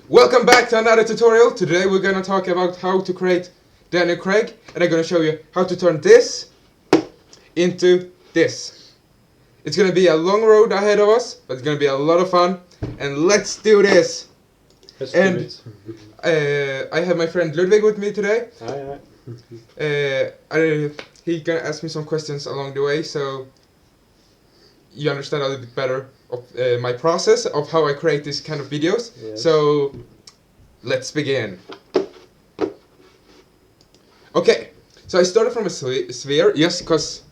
Welcome back to another tutorial. Today we're gonna talk about how to create Daniel Craig, and I'm gonna show you how to turn this into this. It's gonna be a long road ahead of us, but it's gonna be a lot of fun. And let's do this. Let's And do it. I have my friend Ludwig with me today. Aye. He gonna ask me some questions along the way, so you understand a little bit better of my process of how I create these kind of videos. Yes. So let's begin. Okay, so I started from a sphere just because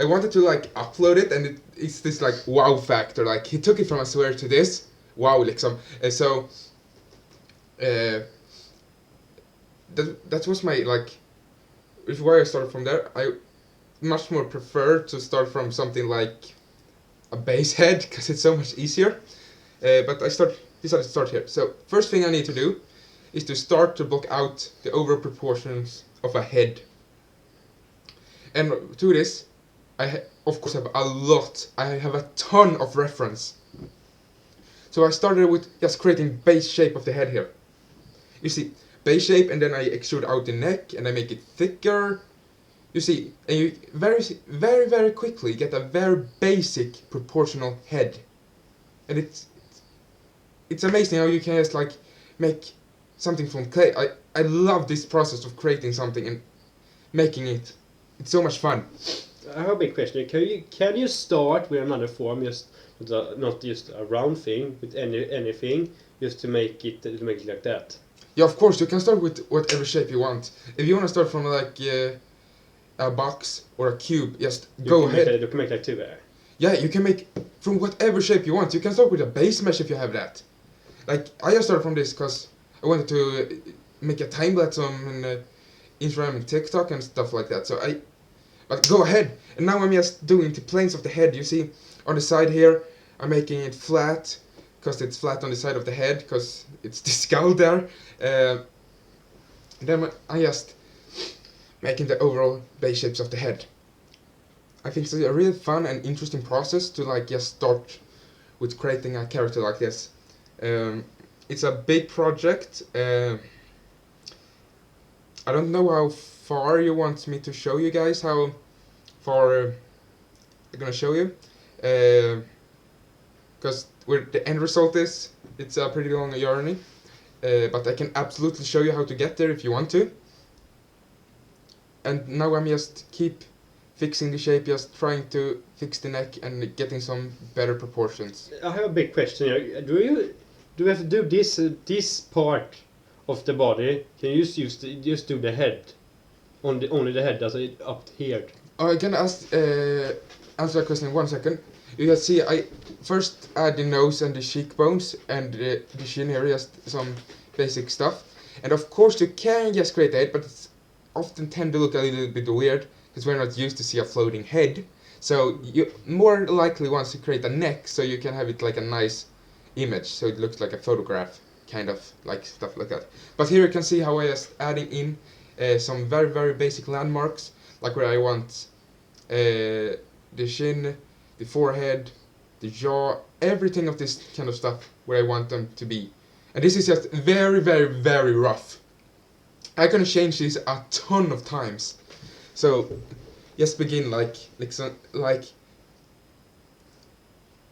I wanted to like upload it, and it's this like wow factor. Like he took it from a sphere to this wow liksom. That was my like. If why I started from there, I much more prefer to start from something like a base head because it's so much easier. But I decided to start here. So first thing I need to do is to start to block out the over proportions of a head. And to this, of course have a lot. I have a ton of reference. So I started with just creating base shape of the head here. You see, base shape, and then I extrude out the neck and I make it thicker. You see, and you very quickly get a very basic proportional head. And it's amazing how you can just like make something from clay. I love this process of creating something and making it. It's so much fun. I have a big question. Can you start with another form, just not just a round thing with anything, just to make it like that? Yeah, of course you can start with whatever shape you want. If you want to start from like a box or a cube, just go ahead. You can make that too. Yeah, you can make from whatever shape you want. You can start with a base mesh if you have that. Like I just started from this because I wanted to make a time lapse on Instagram and TikTok and stuff like that. But go ahead. And now I'm just doing the planes of the head. You see, on the side here, I'm making it flat because it's flat on the side of the head because it's the skull there. Then I just making the overall base shapes of the head. I think it's a really fun and interesting process to like just start with creating a character like this. It's a big project. I don't know how far you want me to show you guys, how far I'm gonna show you. Because where the end result is, it's a pretty long journey. But I can absolutely show you how to get there if you want to. And now I'm just keep fixing the shape, just trying to fix the neck and getting some better proportions. I have a big question here. Do you have to do this part of the body? Can you just do the head? Only the head, does it up here? I can answer that question in 1 second. You can see I first add the nose and the cheekbones and the chin here, just some basic stuff. And of course you can just create the head, but it's often tend to look a little bit weird because we're not used to see a floating head. So you more likely want to create a neck so you can have it like a nice image, so it looks like a photograph, kind of like stuff like that. But here you can see how I just adding in some very basic landmarks, like where I want the chin, the forehead, the jaw, everything of this kind of stuff where I want them to be. And this is just very rough. I can change this a ton of times. So just begin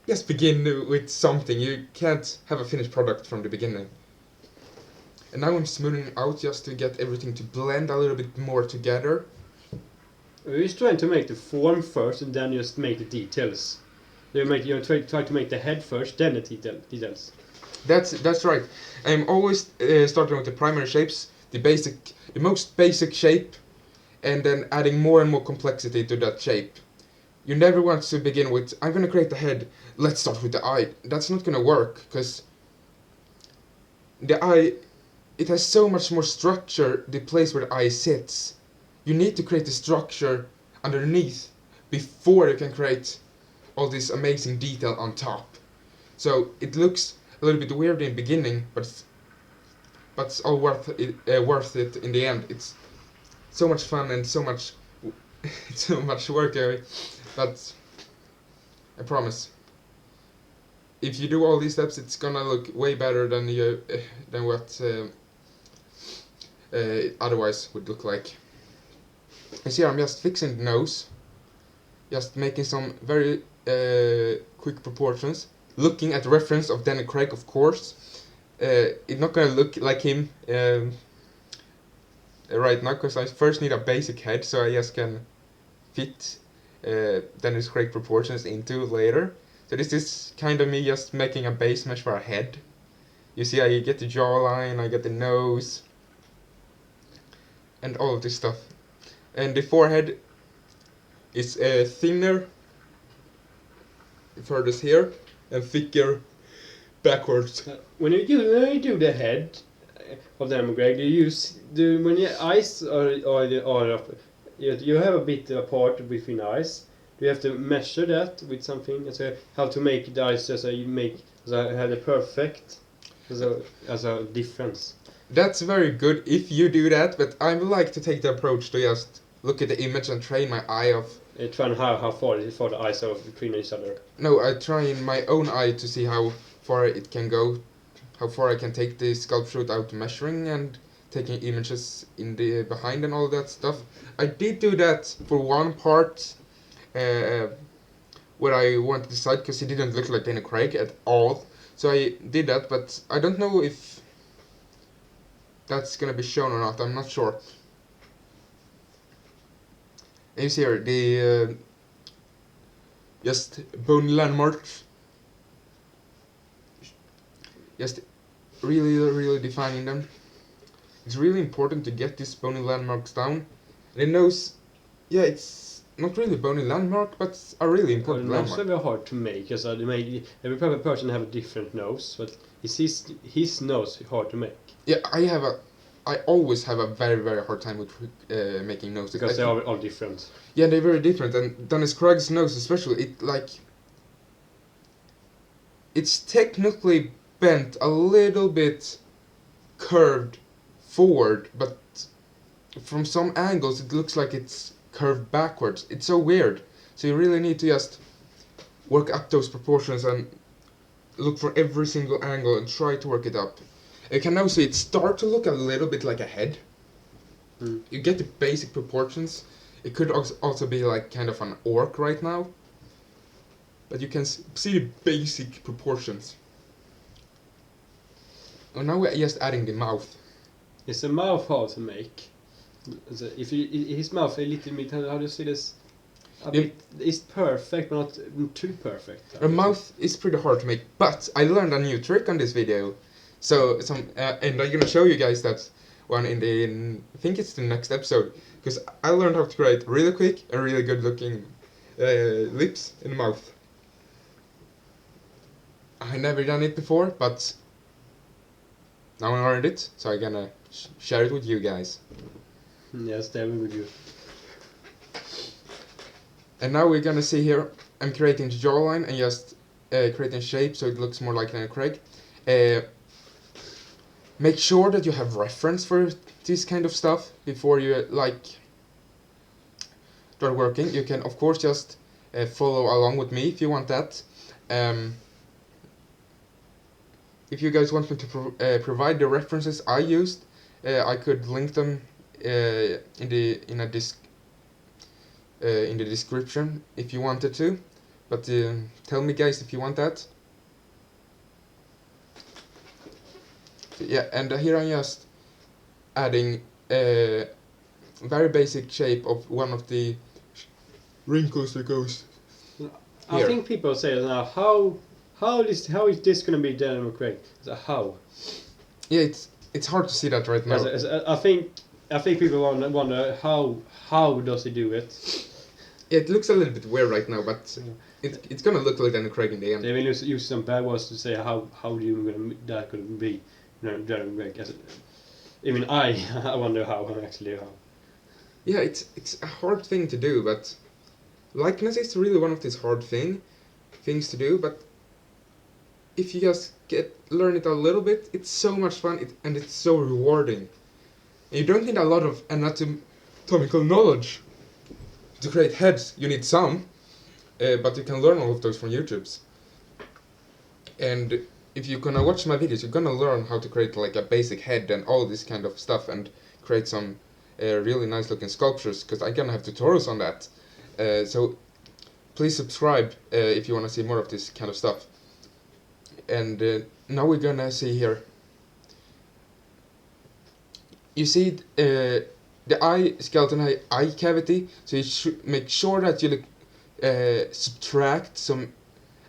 just begin with something. You can't have a finished product from the beginning. And now I'm smoothing out just to get everything to blend a little bit more together. We're just trying to make the form first and then just make the details. You try to make the head first, then the details. That's right. I'm always starting with the primary shapes, the most basic shape, and then adding more and more complexity to that shape. You never want to begin with, I'm gonna create the head, let's start with the eye. That's not gonna work, because the eye, it has so much more structure, the place where the eye sits. You need to create the structure underneath before you can create all this amazing detail on top. So it looks a little bit weird in the beginning, but it's all worth it in the end. It's so much fun and so much so much work, but I promise if you do all these steps, it's gonna look way better than what otherwise would look like. You see, I'm just fixing the nose, just making some very quick proportions, looking at the reference of Daniel Craig, of course. It's not gonna look like him right now, because I first need a basic head, so I just can fit Daniel Craig proportions into later. So this is kind of me just making a base mesh for a head. You see, I get the jawline, I get the nose, and all of this stuff. And the forehead is thinner furthest here and thicker backwards. When you do the head of the Greg, when your eyes are you have a bit apart between eyes. Do you have to measure that with something? So how to make the eyes have the perfect as a difference? That's very good if you do that, but I would like to take the approach to just look at the image and train my eye off. Try how far the eyes are between each other. No, I train my own eye to see how far it can go, how far I can take the sculpt without measuring and taking images in the behind and all that stuff. I did do that for one part where I wanted to decide, because he didn't look like Daniel Craig at all. So I did that, but I don't know if that's gonna be shown or not. I'm not sure. And you see here the just bone landmarks, just really defining them. It's really important to get these bony landmarks down. And the nose, yeah, it's not really a bony landmark, but it's a really important landmark. Nose are very hard to make, because every person have a different nose, but is his nose hard to make? Yeah, I always have a very hard time with making noses. Because they are all different. Yeah, they're very different, and Daniel Craig's nose especially, it's technically bent a little bit curved forward, but from some angles it looks like it's curved backwards. It's so weird. So you really need to just work up those proportions and look for every single angle and try to work it up. You can now see it start to look a little bit like a head. You get the basic proportions. It could also be like kind of an orc right now. But you can see the basic proportions. And now we're just adding the mouth. Is the mouth hard to make? If his mouth a little bit, how do you see this? It's perfect, but not too perfect. The mouth is pretty hard to make, but I learned a new trick on this video. So and I'm gonna show you guys that one in I think it's the next episode, because I learned how to create really quick and really good looking lips and mouth. I never done it before, but now I learned it, so I'm gonna share it with you guys. Yes, definitely with you. And now we're gonna see here, I'm creating the jawline and just creating shape so it looks more like Daniel Craig. Make sure that you have reference for this kind of stuff before you start working. You can of course just follow along with me if you want that. If you guys want me to provide the references I used, I could link them in the description if you wanted to. But tell me guys if you want that. Yeah, and here I'm just adding a very basic shape of one of the wrinkles that goes here. I think people say now, how is this gonna be Daniel Craig? So how? Yeah, it's hard to see that right now. I think people wonder how does he do it? Yeah, it looks a little bit weird right now, but it's gonna look like Daniel Craig in the end. They will use some bad words to say how that could be. Daniel Craig. Even I wonder how. Yeah, it's a hard thing to do, but likeness is really one of these hard things to do. But if you just learn it a little bit, it's so much fun and it's so rewarding. And you don't need a lot of anatomical knowledge to create heads. You need some, but you can learn all of those from YouTube. And if you're gonna watch my videos, you're gonna learn how to create like a basic head and all this kind of stuff, and create some really nice looking sculptures, because I'm gonna have tutorials on that. So please subscribe if you want to see more of this kind of stuff. And now we're gonna see here. You see the eye skeleton eye cavity, so you should make sure that you subtract some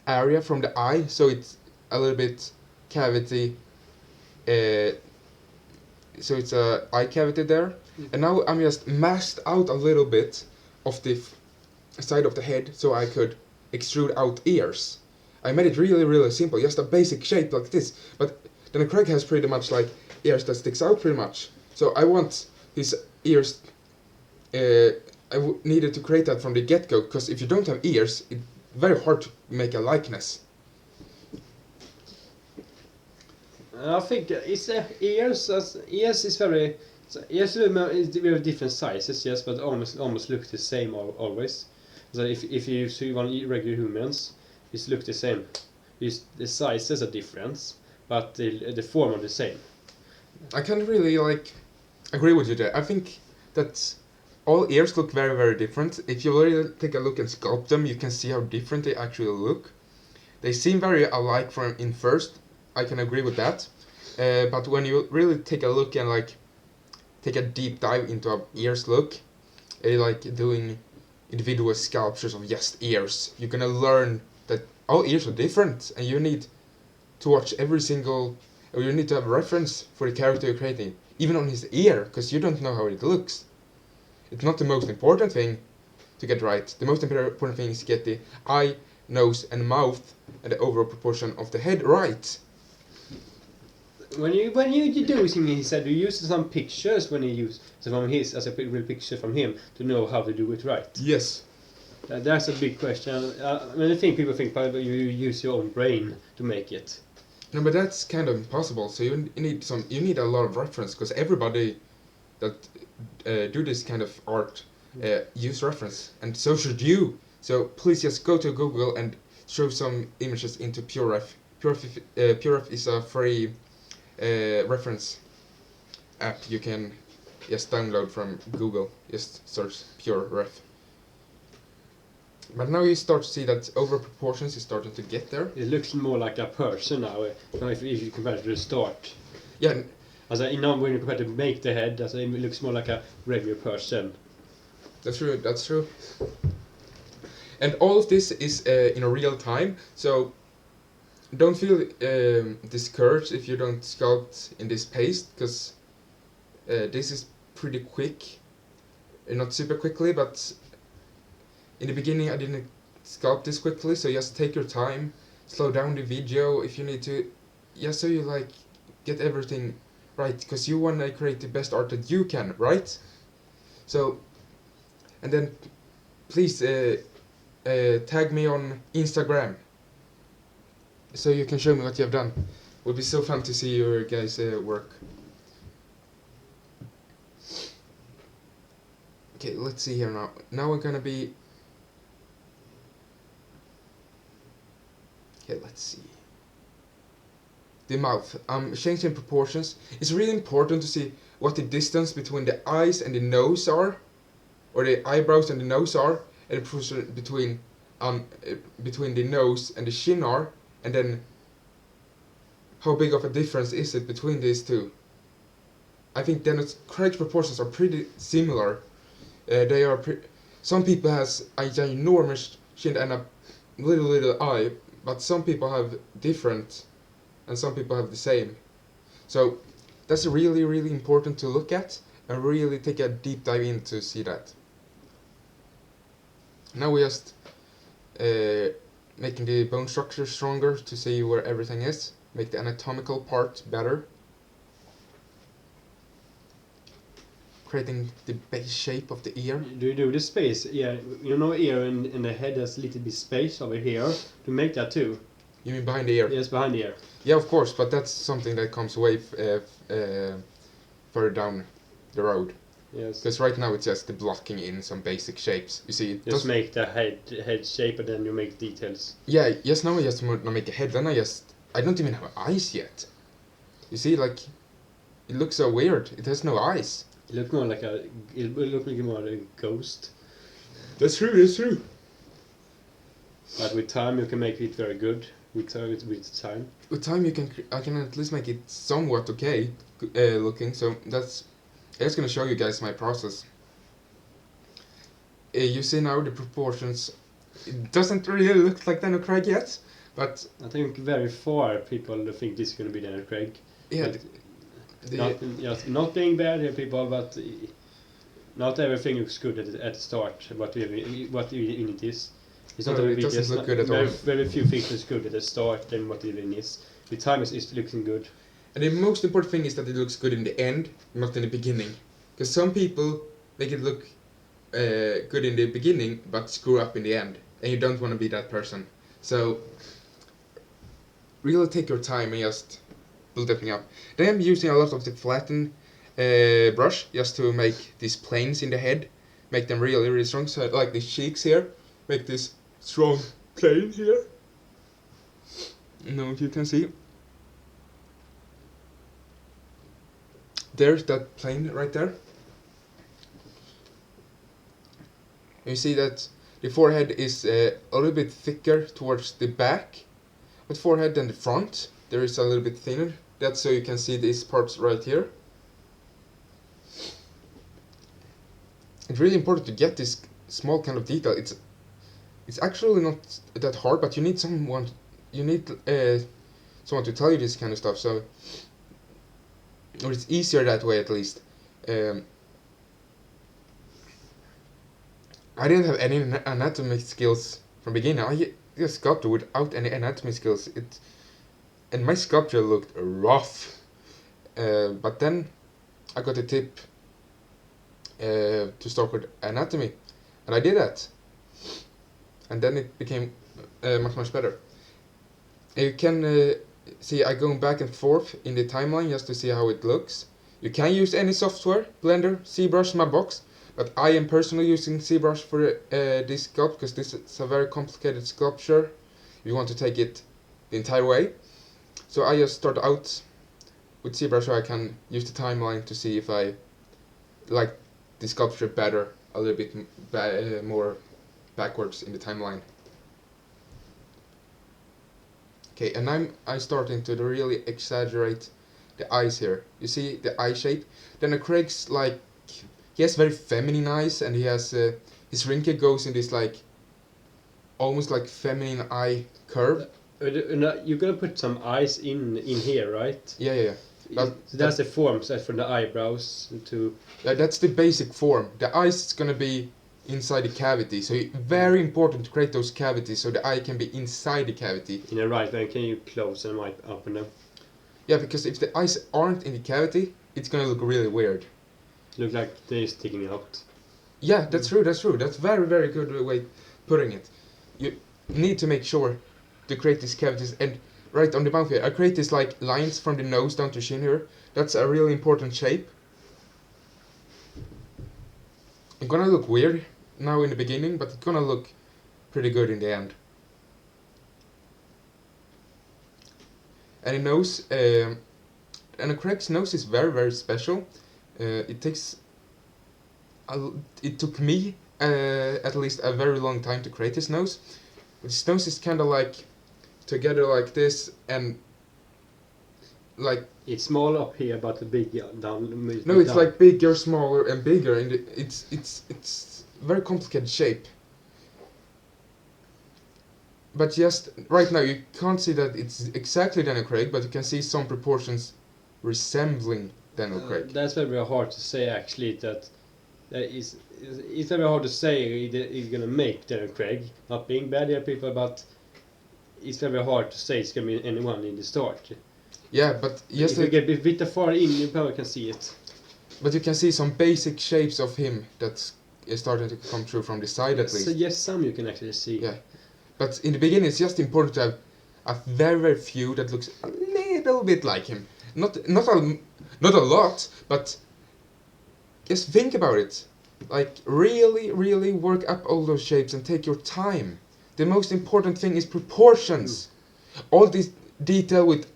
area from the eye, so it's a little bit cavity. So it's a eye cavity there. And now I'm just masked out a little bit of the side of the head, so I could extrude out ears. I made it really simple, just a basic shape like this. But then Craig has pretty much like ears that sticks out pretty much. So I want his ears. Needed to create that from the get-go, because if you don't have ears, it's very hard to make a likeness. I think it's ears. Ears is very. Ears is very different sizes, yes, but almost look the same always. So if you see one regular humans, it look the same. The sizes are different, but the form are the same. I can't really like agree with you there. I think that all ears look very different. If you really take a look and sculpt them, you can see how different they actually look. They seem very alike from in first. I can agree with that. But when you really take a look and like take a deep dive into a ears look, like doing individual sculptures of just ears, you're gonna learn that all ears are different, and you need to watch every single, or you need to have a reference for the character you're creating, even on his ear, because you don't know how it looks. It's not the most important thing to get right. The most important thing is to get the eye, nose and mouth and the overall proportion of the head right. When you do thing, he said you use some pictures when you use from his as a real picture from him to know how to do it right. Yes. That's a big question. I think people think probably you use your own brain to make it. No, but that's kind of impossible. So you need a lot of reference, because everybody that do this kind of art use reference, and so should you. So please just go to Google and show some images into PureRef. PureRef is a free reference app you can just download from Google. Just search PureRef. But now you start to see that over proportions is starting to get there. It looks more like a person now, if you compare it to the start. Yeah. Also, when you compare to make the head, it looks more like a regular person. That's true. And all of this is in a real time, so don't feel discouraged if you don't sculpt in this pace, because this is pretty quick. Not super quickly, but in the beginning I didn't sculpt this quickly, so just take your time, slow down the video if you need to, just so you like get everything right, because you want to create the best art that you can, right? So, and then please tag me on Instagram, so you can show me what you have done. It would be so fun to see your guys' work. Okay, let's see here now. Now we're gonna be... Okay, let's see. The mouth. Changing proportions. It's really important to see what the distance between the eyes and the nose are, or the eyebrows and the nose are, and the proportion between the nose and the chin are, and then how big of a difference is it between these two. I think then its correct proportions are pretty similar. They are some people has a ginormous chin and a little eye, but some people have different, and some people have the same. So that's really important to look at and really take a deep dive in to see that. Now we just making the bone structure stronger to see where everything is, make the anatomical part better, creating the base shape of the ear. Do you do the space? Yeah, you know, ear and the head has a little bit space over here to make that too. You mean behind the ear? Yes, behind the ear. Yeah, of course, but that's something that comes way further down the road. Yes. Because right now it's just the blocking in some basic shapes. You see, just make the head shape, and then you make details. Yeah, yes. Now I just want to make a head, then I just I don't even have eyes yet. You see, like, it looks so weird. It has no eyes. It looks more like a. It will look like more like a ghost. That's true. That's true. But with time, you can make it very good. With time. With time, I can at least make it somewhat okay looking. So that's gonna show you guys my process. You see now the proportions. It doesn't really look like Daniel Craig yet, but I think very far people think this is going to be Daniel Craig. yeah. Not being bad here, people, but not everything looks good at the start. What in it is. It's not No, every it doesn't video. look good at all. Very few things look good at the start than what it even is. The time is looking good. And the most important thing is that it looks good in the end, not in the beginning. Because some people make it look good in the beginning, but screw up in the end. And you don't want to be that person. So, really take your time and just build everything up. Then I'm using a lot of the flatten brush just to make these planes in the head. Make them really, really strong. So, like the cheeks here, make this strong plane here. I don't know if you can see. There's that plane right there. You see that the forehead is a little bit thicker towards the back with forehead than the front. There is a little bit thinner. That's so you can see these parts right here. It's really important to get this small kind of detail. It's actually not that hard, but you need someone. You need someone to tell you this kind of stuff. So, or it's easier that way at least. I didn't have any anatomy skills from beginning. I just sculpted without any anatomy skills. And my sculpture looked rough. But then I got a tip to start with anatomy, and I did that. And then it became much better. You can see I go back and forth in the timeline just to see how it looks. You can use any software, Blender, Zbrush, my box. But I am personally using Zbrush for this sculpt because this is a very complicated sculpture. You want to take it the entire way. So I just start out with Zbrush so I can use the timeline to see if I like the sculpture better, a little bit more backwards in the timeline. Okay, and I'm starting to really exaggerate the eyes here. You see the eye shape? Then Craig's like, he has very feminine eyes, and he has his wrinkle goes in this like almost like feminine eye curve. You're gonna put some eyes in here, right? Yeah. So that's the form set from the eyebrows to. Yeah, that's the basic form. The eyes is gonna be inside the cavity, so very important to create those cavities so the eye can be inside the cavity. In the right way, can you close them, open them? Yeah, because if the eyes aren't in the cavity, it's gonna look really weird. Look like they're sticking out. Yeah, that's true. That's very, very good way putting it. You need to make sure to create these cavities, and right on the mouth here, I create these like lines from the nose down to chin here. That's a really important shape. It's gonna look weird now in the beginning, but it's gonna look pretty good in the end. And the nose, and Craig's nose is very, very special. It took me at least a very long time to create his nose. His nose is kind of like together like this, and like it's small up here, but big down. No, it's like bigger, smaller, and bigger, and it's very complicated shape. But just right now you can't see that it's exactly Daniel Craig, but you can see some proportions resembling Daniel Craig. That's very hard to say actually. It's very hard to say he's gonna make Daniel Craig. Not being bad here, people, but it's very hard to say it's gonna be anyone in the start. Yeah, but just if you get a bit far in, you probably can see it. But you can see some basic shapes of him that is starting to come through from the side at least. So yes, some you can actually see. Yeah, but in the beginning it's just important to have a very, very few that looks a little bit like him. Not a lot, but just think about it. Like really, really work up all those shapes and take your time. The most important thing is proportions. All these detail with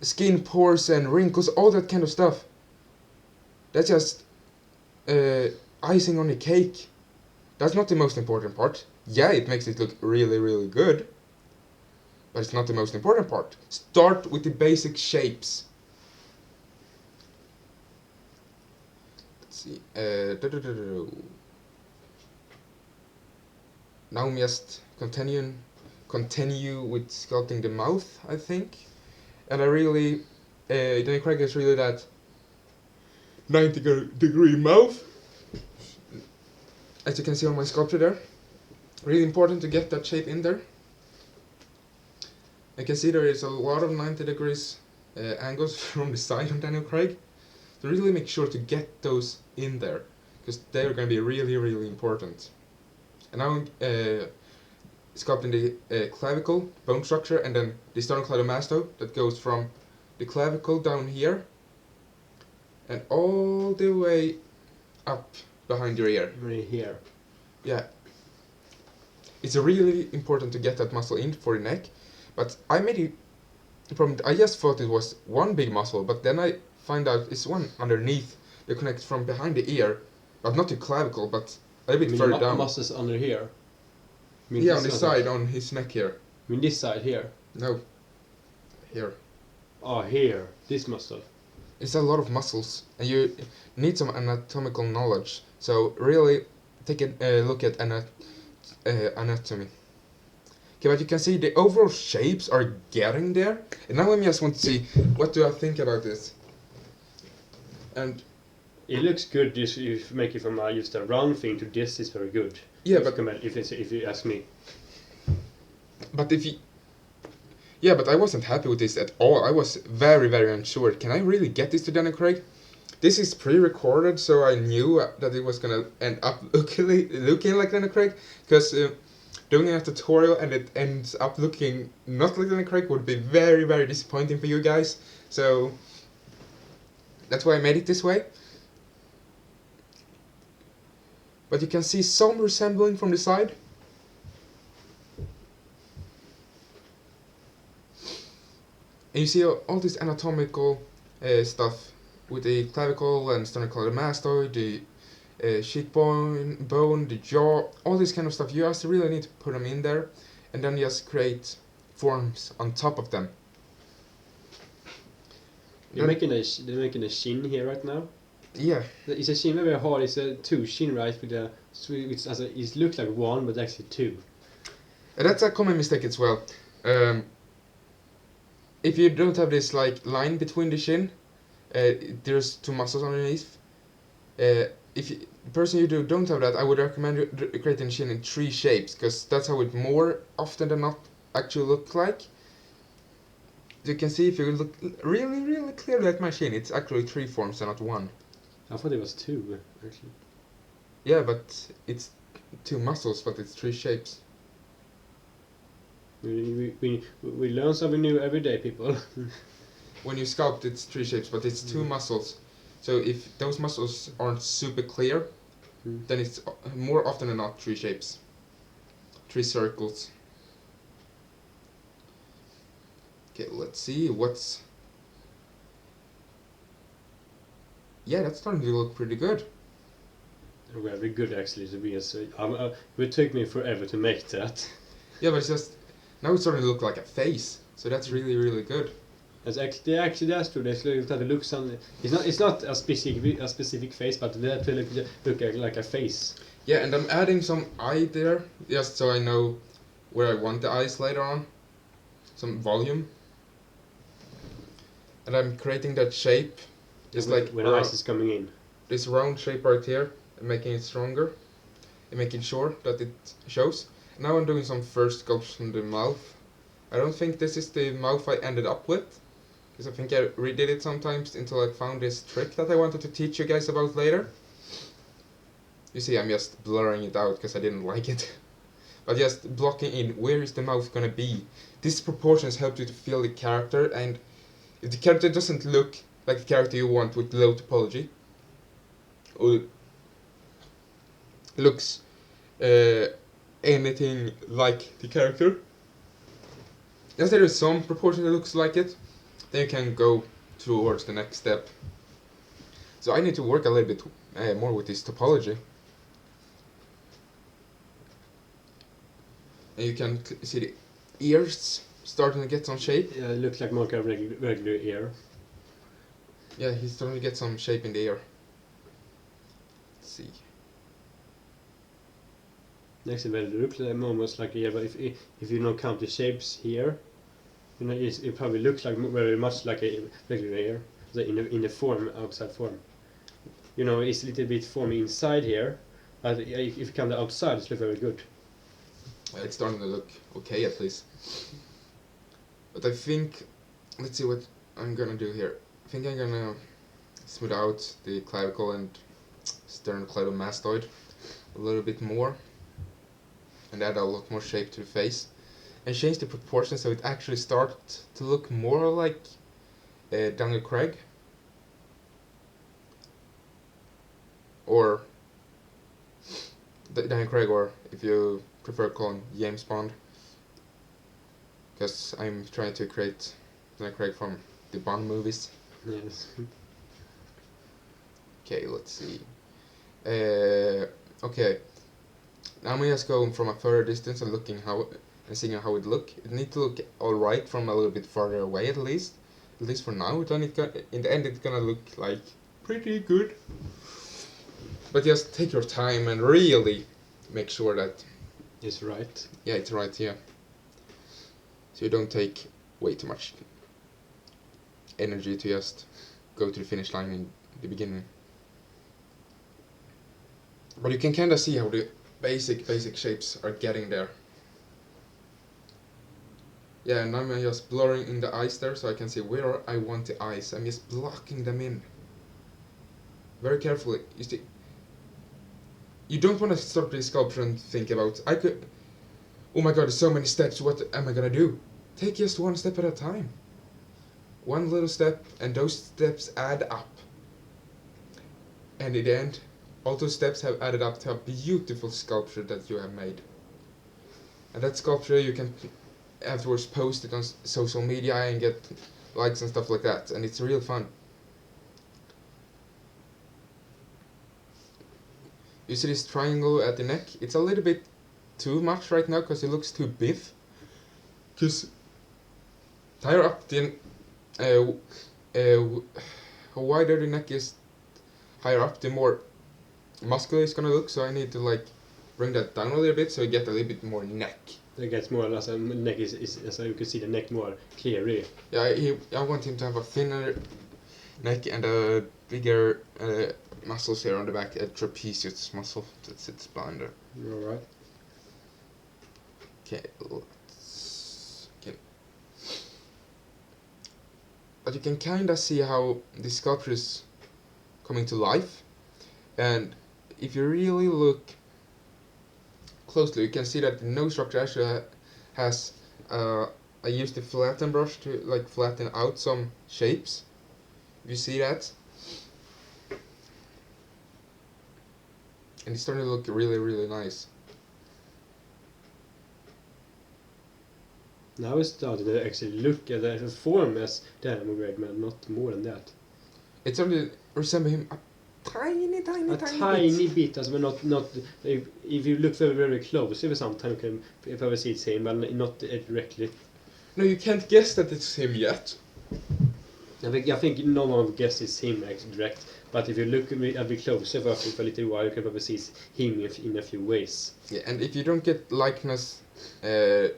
skin pores and wrinkles, all that kind of stuff. That's just icing on the cake. That's not the most important part. Yeah, it makes it look really, really good, but it's not the most important part. Start with the basic shapes. Let's see. Now I'm just continue with sculpting the mouth, I think. And I really, Danny Craig is really that 90-degree mouth. As you can see on my sculpture there. Really important to get that shape in there. You can see there is a lot of 90 degrees angles from the side on Daniel Craig. So really make sure to get those in there, because they're going to be really, really important. And now I'm sculpting the clavicle, bone structure, and then the sternocleidomastoid that goes from the clavicle down here and all the way up behind your ear. Right here. Yeah. It's really important to get that muscle in for the neck, but I made it I just thought it was one big muscle, but then I find out it's one underneath that connects from behind the ear, but not the clavicle, but a little bit further down. Muscles under here. Yeah, on the side, on his neck here. I mean this side here? No. Here. Oh, here. This muscle. It's a lot of muscles, and you need some anatomical knowledge. So really take a look at anatomy. Okay, but you can see the overall shapes are getting there. And now I just want to see, what do I think about this? And it looks good. If you make it from just a round thing to this, is very good. Yeah, but if you ask me. But yeah, but I wasn't happy with this at all. I was very, very unsure. Can I really get this to Daniel Craig? This is pre-recorded, so I knew that it was gonna end up looking like Daniel Craig, because doing a tutorial and it ends up looking not like Daniel Craig would be very, very disappointing for you guys. So that's why I made it this way. But you can see some resembling from the side. And you see all this anatomical stuff with the clavicle and sternocleidomastoid, the cheekbone, the jaw, all this kind of stuff. You just really need to put them in there, and then just create forms on top of them. They're making a chin here right now. Yeah. It's a chin very hard. It's a two chin, right? It looks like one, but actually two. And that's a common mistake as well. If you don't have this like line between the chin, there's two muscles underneath. If the person you don't have that, I would recommend creating chin in 3 shapes, because that's how it more often than not actually look like. You can see if you look really, really clearly at my chin, it's actually 3 forms and not 1. I thought it was 2 actually. Yeah, but it's 2 muscles, but it's 3 shapes. We learn something new every day, people. When you sculpt, it's 3 shapes, but it's 2 muscles. So if those muscles aren't super clear, then it's more often than not 3 shapes. 3 circles. Okay, let's see what's... Yeah, that's starting to look pretty good. Very good actually, to be a it would take me forever to make that. Yeah, but it's just... Now it's starting to look like a face. So that's really, really good. That's true. It looks it's not a specific face, but they actually look like a face. Yeah, and I'm adding some eye there, just so I know where I want the eyes later on. Some volume. And I'm creating that shape, just like when eyes is coming in. This round shape right here, and making it stronger, and making sure that it shows. Now I'm doing some first sculpts on the mouth. I don't think this is the mouth I ended up with, because I think I redid it sometimes until I found this trick that I wanted to teach you guys about later. You see, I'm just blurring it out because I didn't like it. But just blocking in, where is the mouth gonna be? These proportions help you to feel the character, and if the character doesn't look like the character you want with low topology, or looks anything like the character, Yes, there is some proportion that looks like it. Then you can go towards the next step. So I need to work a little bit more with this topology. And you can see the ears starting to get some shape. Yeah, it looks like more kind of regular ear. Yeah, he's starting to get some shape in the ear. Let's see. Next it will look like almost like ear, but if you don't count the shapes here, you know, it probably looks like very much like a regular ear, so in the form, outside form. You know, it's a little bit form inside here, but if you count the outside, it looks very good. It's starting to look okay at least. But I think, let's see what I'm gonna do here. I think I'm gonna smooth out the clavicle and sternocleidomastoid a little bit more. And add a lot more shape to the face. And change the proportions so it actually starts to look more like Daniel Craig. Or Daniel Craig, or if you prefer calling James Bond. Because I'm trying to create Daniel Craig from the Bond movies. Yes. Okay, let's see. Okay. Now I'm just going from a further distance and looking and seeing how it look. It needs to look alright from a little bit farther away at least. At least for now. Then in the end it's gonna look like pretty good. But just take your time and really make sure that It's right. yeah, it's right here. So you don't take way too much energy to just go to the finish line in the beginning. But you can kinda see how the basic shapes are getting there. Yeah, and I'm just blurring in the eyes there so I can see where I want the eyes. I'm just blocking them in. Very carefully. You see, you don't want to start this sculpture and think about, oh my god, there's so many steps, what am I gonna do? Take just one step at a time. One little step, and those steps add up. And in the end, all those steps have added up to a beautiful sculpture that you have made. And that sculpture you can afterwards post it on social media and get likes and stuff like that, and it's real fun. You see this triangle at the neck? It's a little bit too much right now because it looks too biff. Because higher up the how wider the neck is, higher up the more muscular it's gonna look. So I need to like bring that down a little bit so you get a little bit more neck. It gets more, also neck is so you can see the neck more clearly. Yeah, I want him to have a thinner neck and a bigger muscles here on the back, a trapezius muscle that sits behind there. Alright. Okay. But you can kinda see how the sculpture is coming to life, and if you really look closely, you can see that the nose structure actually has. I used the flatten brush to like flatten out some shapes. You see that? And it's starting to look really, really nice. Now it's starting to actually look at the form as Daniel Craig, but not more than that. It's starting to resemble him a tiny bit, as well, not if you look very, very close, sometimes you can probably see it's him, but not directly. No, you can't guess that it's him yet. I think no one would guess it's him direct, but if you look a bit closer for a little while, you can probably see him in a few ways. Yeah, and if you don't get likeness, a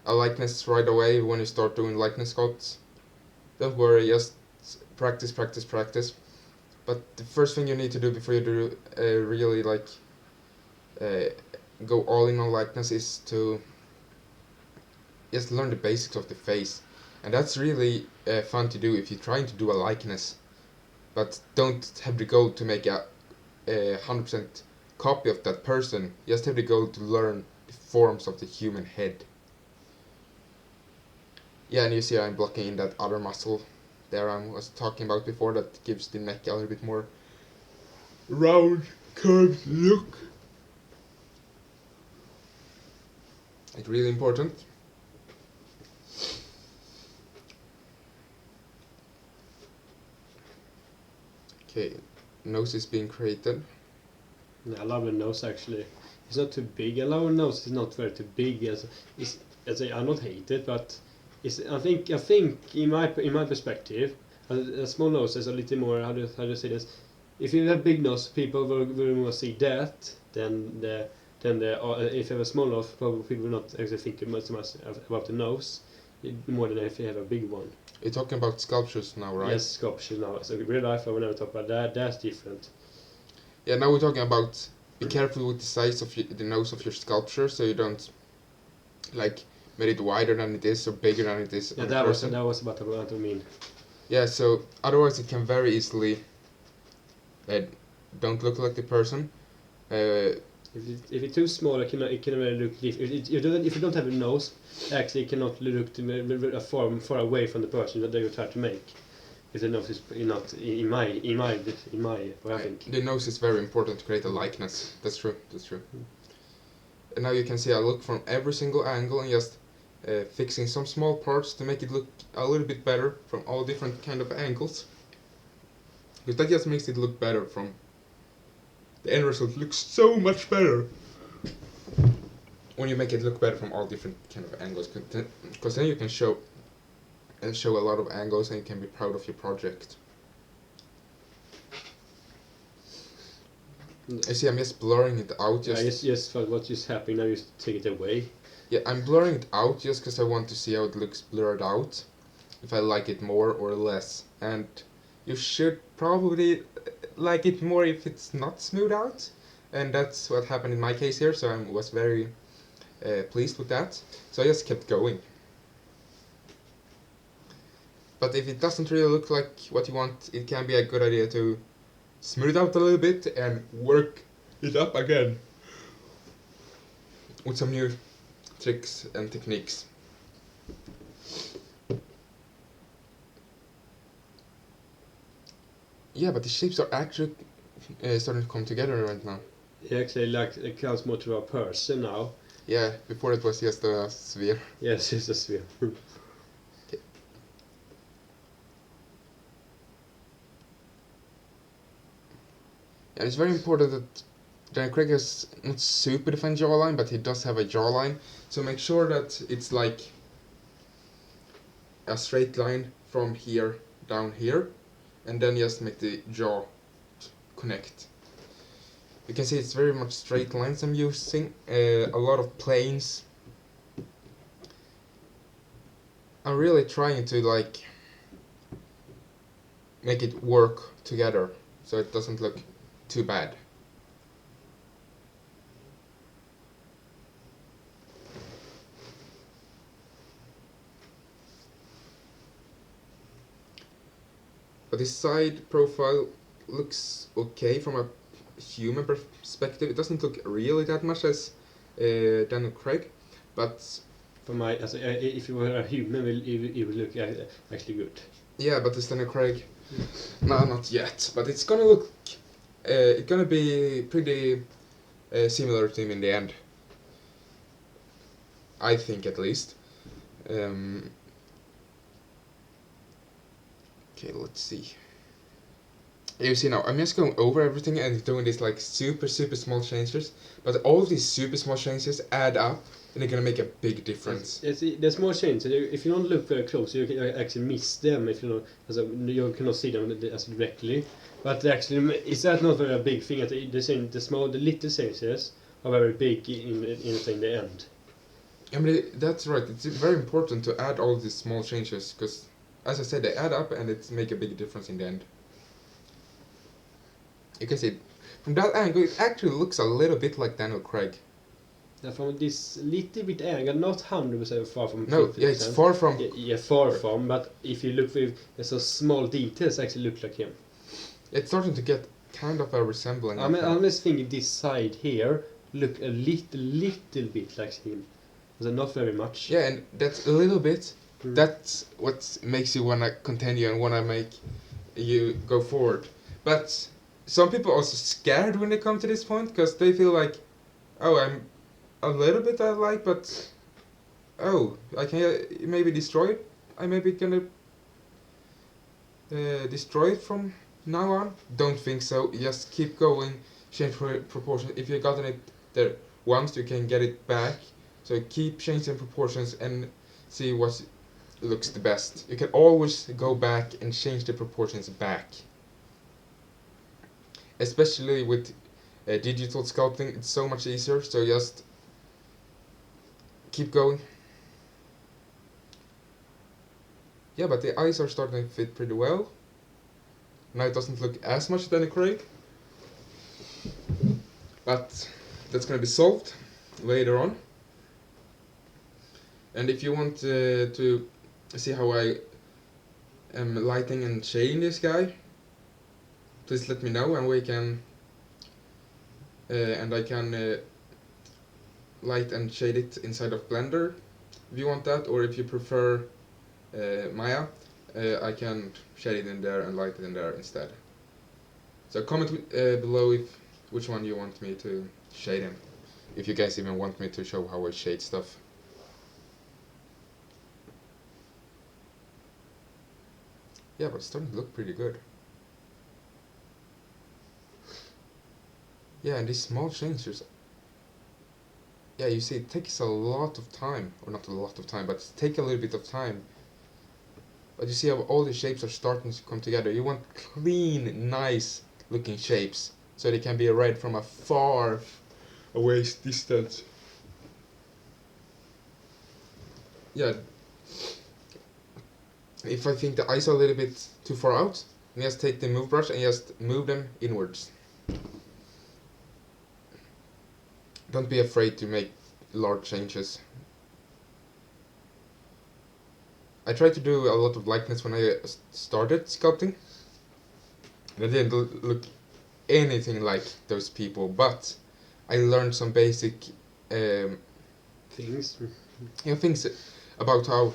likeness right away when you start doing likeness sculpts, don't worry, just practice. But the first thing you need to do before you do really like go all in on likeness is to just learn the basics of the face. And that's really fun to do if you're trying to do a likeness, but don't have the goal to make a 100% copy of that person. Just have the goal to learn the forms of the human head. Yeah, and you see I'm blocking in that other muscle there I was talking about before that gives the neck a little bit more round, curved look. It's really important. Okay, nose is being created. Yeah, I love the nose actually. It's not too big. I love the nose. It's not very too big. I don't hate it, but I think in my perspective, a small nose is a little more. How do you say this? If you have big nose, people will more see that than the if you have a small nose, probably people will not actually think so much about the nose more than if you have a big one. You're talking about sculptures now, right? Yes, sculpture now. So in real life, I will never talk about that. That's different. Yeah, now we're talking about be careful with the size of the nose of your sculpture, so you don't like make it wider than it is or bigger than it is. Yeah, on that the was person. what I mean. Yeah, so otherwise it can very easily don't look like the person. If it's too small, it can really look. If you don't have a nose, actually, it cannot look far away from the person that you try to make. If the nose is not in my what I think. The nose is very important to create a likeness. That's true. That's true. And now you can see I look from every single angle and just fixing some small parts to make it look a little bit better from all different kind of angles. Because that just makes it look better from the end result looks so much better when you make it look better from all different kind of angles. Because then you can show a lot of angles and you can be proud of your project. I see I'm just blurring it out. Yes, what just happened now, you take it away. Yeah, I'm blurring it out just because I want to see how it looks blurred out. If I like it more or less. And you should probably like it more if it's not smooth out. And that's what happened in my case here, so I was very pleased with that. So I just kept going. But if it doesn't really look like what you want, it can be a good idea to smooth out a little bit and work it up again with some new tricks and techniques. Yeah, but the shapes are actually starting to come together right now. It actually it comes more to a person now. Yeah, before it was just a sphere. Yes, it's a sphere. Okay. And it's very important that Dan Craig has not super defined jawline, but he does have a jawline. So make sure that it's like a straight line from here down here, and then just make the jaw connect. You can see it's very much straight lines I'm using, a lot of planes. I'm really trying to like make it work together so it doesn't look too bad. But the side profile looks okay from a human perspective. It doesn't look really that much as Daniel Craig, but if you were a human, it would look actually good. yeah, but it's Daniel Craig. No, not yet. But it's gonna look. It's gonna be pretty similar to him in the end. I think, at least. Okay, let's see. You see now, I'm just going over everything and doing these like super small changes, but all of these super small changes add up and they're gonna make a big difference. There's more changes. If you don't look very close, you can actually miss them. If you don't, you cannot see them directly. But actually, is that not a big thing? That the little changes are very big in the end. I mean, that's right. It's very important to add all these small changes because, as I said, they add up and it make a big difference in the end. You can see from that angle, it actually looks a little bit like Daniel Craig. From this little bit angle, not 100% far from. No, 50%. Yeah, it's far from. Yeah, far from. But if you look with so small details, actually look like him. It's starting to get kind of a resemblance. I'm just thinking this side here look a little bit like him. So not very much. Yeah, and that's a little bit. That's what makes you wanna continue and wanna make you go forward. But some people are also scared when they come to this point because they feel like, oh, I'm a little bit alike, but oh, I can maybe destroy it. I maybe gonna destroy it from now on? Don't think so. Just keep going, change proportions. If you've gotten it there once, you can get it back. So keep changing proportions and see what looks the best. You can always go back and change the proportions back. Especially with digital sculpting, it's so much easier. So just keep going. Yeah, but the eyes are starting to fit pretty well. Now it doesn't look as much than a Craig. But that's gonna be solved later on. And if you want to see how I am lighting and shading this guy, please let me know, and we can and I can light and shade it inside of Blender if you want that, or if you prefer Maya, I can shade it in there and light it in there instead. So comment below which one you want me to shade in, if you guys even want me to show how I shade stuff. Yeah, but it's starting to look pretty good. Yeah, and these small changes. Yeah, you see, it takes a lot of time, or not a lot of time, but it takes a little bit of time. But you see how all the shapes are starting to come together. You want clean, nice looking shapes, so they can be read from a far away distance. Yeah. If I think the eyes are a little bit too far out, I just take the move brush and just move them inwards. Don't be afraid to make large changes. I tried to do a lot of likeness when I started sculpting. I didn't look anything like those people, but I learned some basic Things. things about how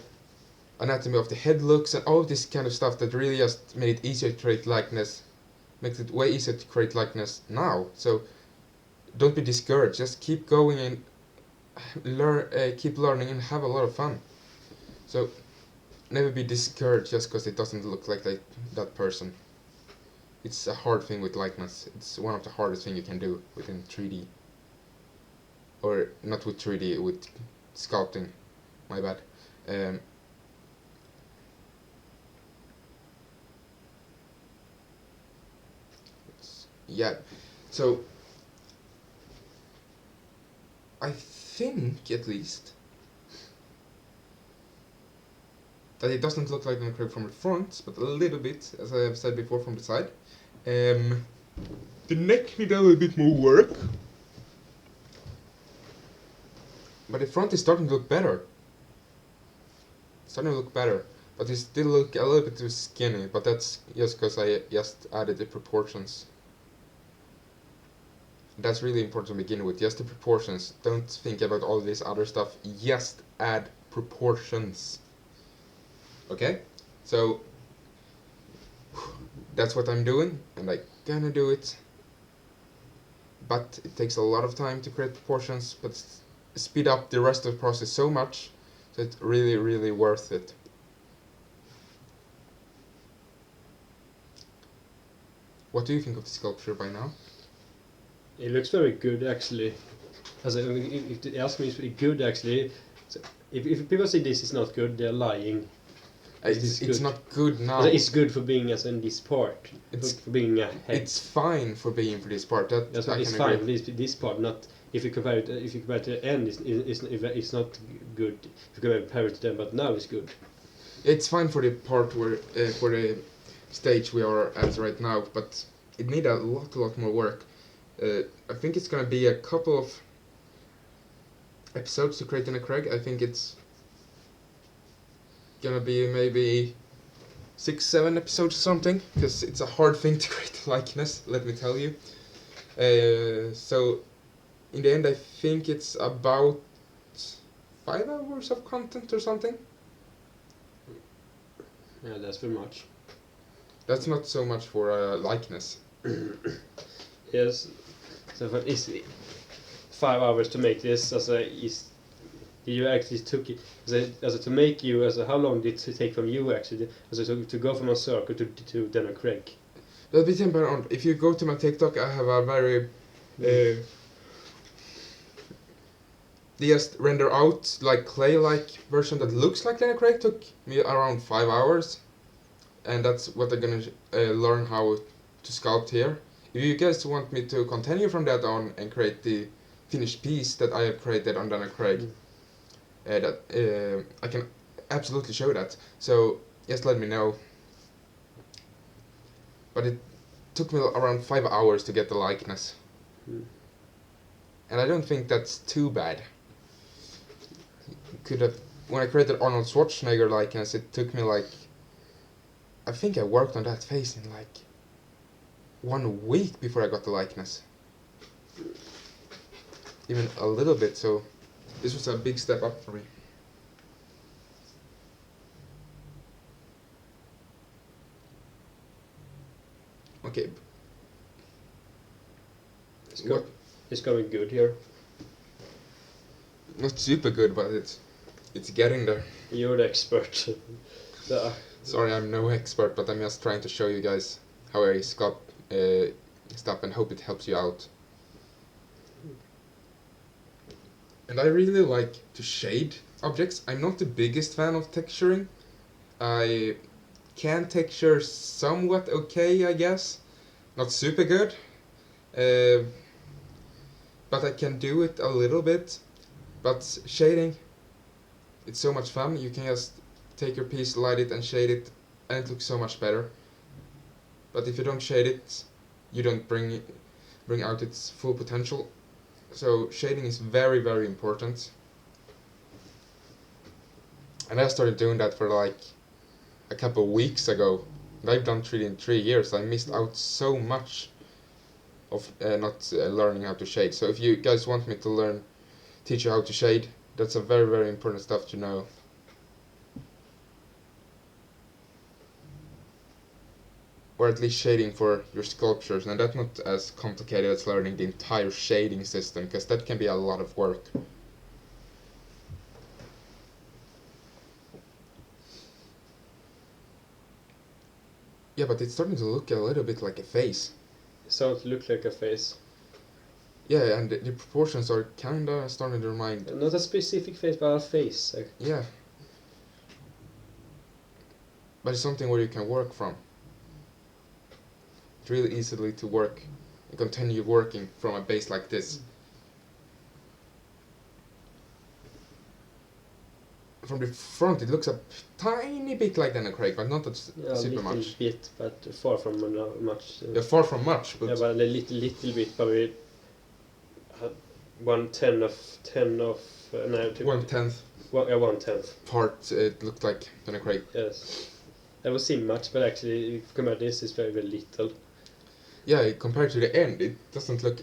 anatomy of the head looks and all this kind of stuff that really just made it easier to create likeness. Makes it way easier to create likeness now. So don't be discouraged. Just keep going and keep learning and have a lot of fun. So never be discouraged just because it doesn't look like that person. It's a hard thing with likeness. It's one of the hardest things you can do within 3D. Or not with 3D, with sculpting. My bad. Yeah, so I think at least that it doesn't look like an acrylic from the front, but a little bit, as I have said before, from the side. The neck needs a little bit more work, but the front is starting to look better. But it still look a little bit too skinny, but that's just because I just added the proportions. That's really important to begin with, just the proportions. Don't think about all this other stuff, just add proportions. Okay? So, that's what I'm doing, and I'm gonna do it. But it takes a lot of time to create proportions, but speed up the rest of the process so much, so it's really, really worth it. What do you think of the sculpture by now? It looks very good, actually. If they ask me, it's very good, actually. So if people say this is not good, they're lying. It's not good now. It's good for being as in this part. For being a head. It's fine for being for this part. It's fine for this part. Not if you compare it. If you compare it to the end, it's not good. If you compare it to them, but now it's good. It's fine for the part where for the stage we are at right now, but it needs a lot more work. I think it's gonna be a couple of episodes to create in a Craig. I think it's gonna be maybe 6-7 episodes or something, because it's a hard thing to create a likeness, let me tell you. So in the end I think it's about 5 hours of content or something. Yeah, that's very much. That's not so much for a likeness. Yes. So for it's 5 hours to make this, you actually took it to make you how long did it take from you actually to go from a circle to then a Craig? That'll be depend on. If you go to my TikTok, I have a very they just render out like clay-like version that looks like Lenny Craig. Took me around 5 hours, and that's what I'm gonna learn how to sculpt here. If you guys want me to continue from that on and create the finished piece that I have created on Lenny Craig, I can absolutely show that. So just let me know. But it took me around 5 hours to get the likeness. And I don't think that's too bad. Could have, when I created Arnold Schwarzenegger likeness, it took me like, I think I worked on that face in like 1 week before I got the likeness. Even a little bit, so this was a big step up for me. Okay. It's going good here. Not super good, but it's getting there. You're the expert. Sorry, I'm no expert, but I'm just trying to show you guys how I sculpt stuff and hope it helps you out. And I really like to shade objects. I'm not the biggest fan of texturing. I can texture somewhat okay, I guess. Not super good. But I can do it a little bit. But shading, it's so much fun. You can just take your piece, light it and shade it, and it looks so much better. But if you don't shade it, you don't bring out its full potential. So shading is very, very important. And I started doing that for like a couple of weeks ago. And I've done 3D in 3 years. I missed out so much of not learning how to shade. So if you guys want me to teach you how to shade, that's a very, very important stuff to know. Or at least shading for your sculptures, and that's not as complicated as learning the entire shading system, because that can be a lot of work. Yeah, but it's starting to look a little bit like a face. It starts to look like a face. Yeah, and the proportions are kinda starting to remind... Not a specific face, but a face. Yeah. But it's something where you can work from. It's really easily to work and continue working from a base like this. From the front, it looks a tiny bit like Daniel Craig, but not super much. A little bit, but far from much. Yeah, far from much. But yeah, but a little bit, probably 1/10 of no, 1/10 1/10 part. It looked like Daniel Craig. Yes, that was seem much, but actually, if you compare this, it's very, very little. Yeah, compared to the end, it doesn't look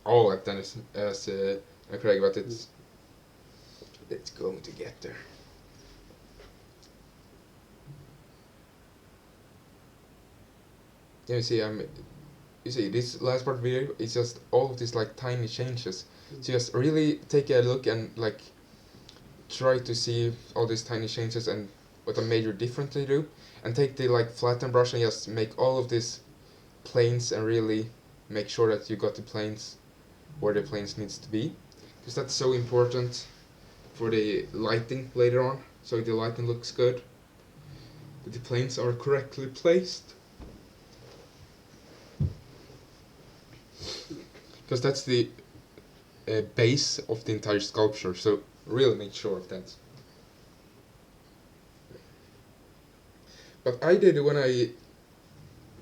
all as Daniel Craig, but it's going to get there. Yeah, you see this last part of the video is just all of these like tiny changes. So just really take a look and like try to see all these tiny changes and what a major difference they do, and take the like flatten brush and just make all of these planes and really make sure that you got the planes where the planes needs to be, because that's so important for the lighting later on, so the lighting looks good, that the planes are correctly placed, because that's the base of the entire sculpture, so really make sure of that. But I did when I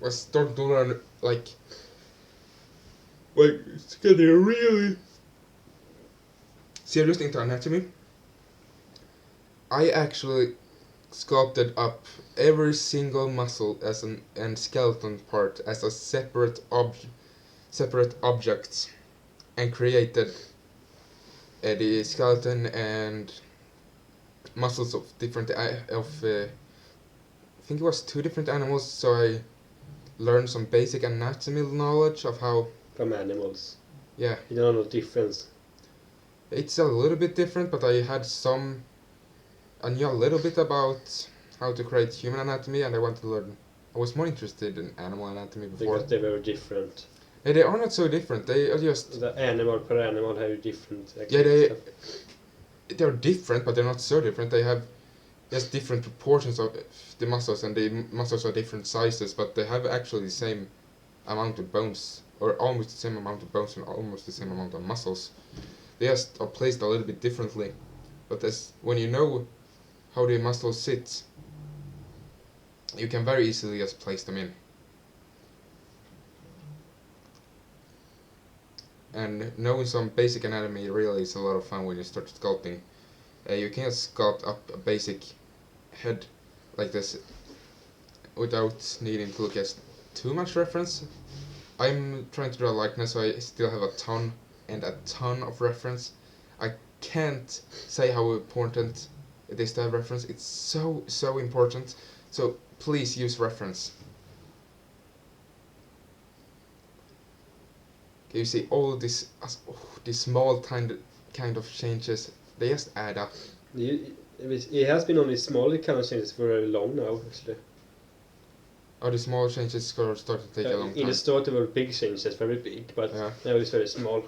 was starting to learn like it's getting really serious into anatomy. I actually sculpted up every single muscle and skeleton part as a separate objects, and created the skeleton and muscles of different I think it was 2 different animals. So I learned some basic anatomy knowledge of how from animals. Yeah. You don't know the difference. It's a little bit different, but I knew a little bit about how to create human anatomy, and I want to learn a I was more interested in animal anatomy before. Because they were different. Yeah, they are not so different. They are just... The animal per animal have different... Yeah, they're different, but they're not so different. They have just different proportions of the muscles, and the muscles are different sizes, but they have actually the same amount of bones, or almost the same amount of bones and almost the same amount of muscles. They just are placed a little bit differently, but when you know how the muscles sit, you can very easily just place them in. And knowing some basic anatomy really is a lot of fun when you start sculpting. You can just sculpt up a basic head like this without needing to look at too much reference. I'm trying to draw a likeness, so I still have a ton of reference. I can't say how important it is to have reference. It's so important. So please use reference. You see all these small kind of changes, they just add up. It has been only small kind of changes for very long now, actually. Oh, the small changes start to take a long time. In the start there were big changes, very big, but yeah. Now it's very small.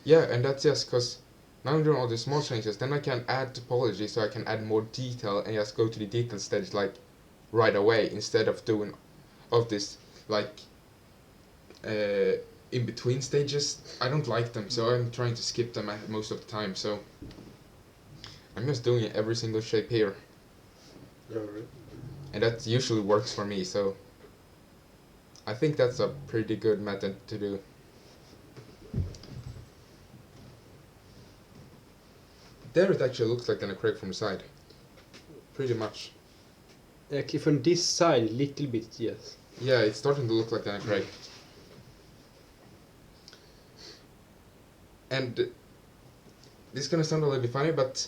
Yeah, and that's just because now I'm doing all these small changes, then I can add topology, so I can add more detail and just go to the detail stage like right away, instead of doing all this like in between stages. I don't like them, so I'm trying to skip them most of the time, so I'm just doing every single shape here. Alright. And that usually works for me, so I think that's a pretty good method to do. There it actually looks like an crack from the side. Pretty much. Actually from this side, little bit, yes. Yeah, it's starting to look like an crack. And this is gonna sound a little bit funny, but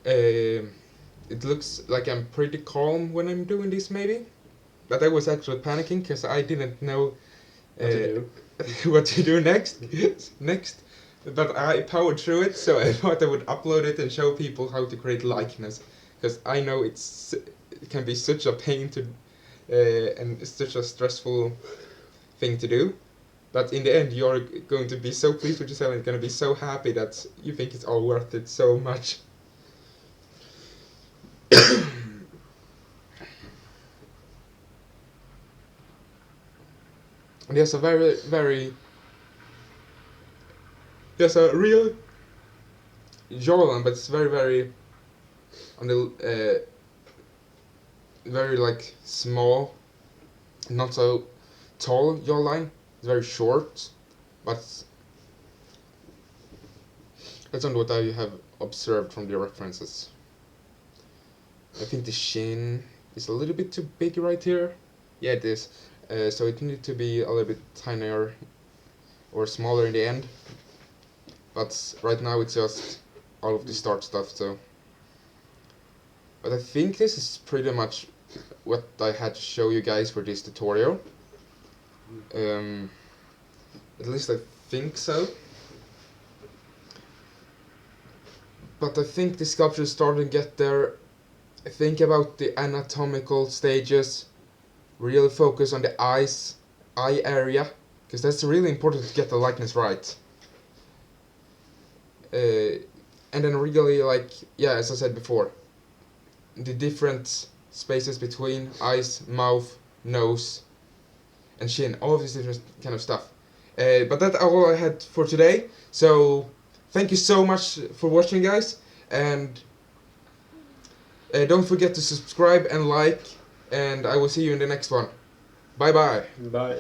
it looks like I'm pretty calm when I'm doing this, maybe. But I was actually panicking because I didn't know what to do next. But I powered through it, so I thought I would upload it and show people how to create likeness. Because I know it can be such a pain to and it's such a stressful thing to do. But in the end, you're going to be so pleased with yourself and going to be so happy that you think it's all worth it so much. And there's a there's a real jawline, but it's very on the very like small, not so tall jawline. It's very short, but that's not what I have observed from the references. I think the chin is a little bit too big right here. Yeah, it is. So it needs to be a little bit tinier or smaller in the end. But right now it's just all of the start stuff. So, but I think this is pretty much what I had to show you guys for this tutorial. At least I think so. But I think the sculpture is starting to get there. Think about the anatomical stages. Really focus on the eye area, because that's really important to get the likeness right. And then really, like, yeah, as I said before, the different spaces between eyes, mouth, nose, and chin, all of this different kind of stuff. But that's all I had for today. So thank you so much for watching, guys, and don't forget to subscribe and like, and I will see you in the next one. Bye bye. Bye.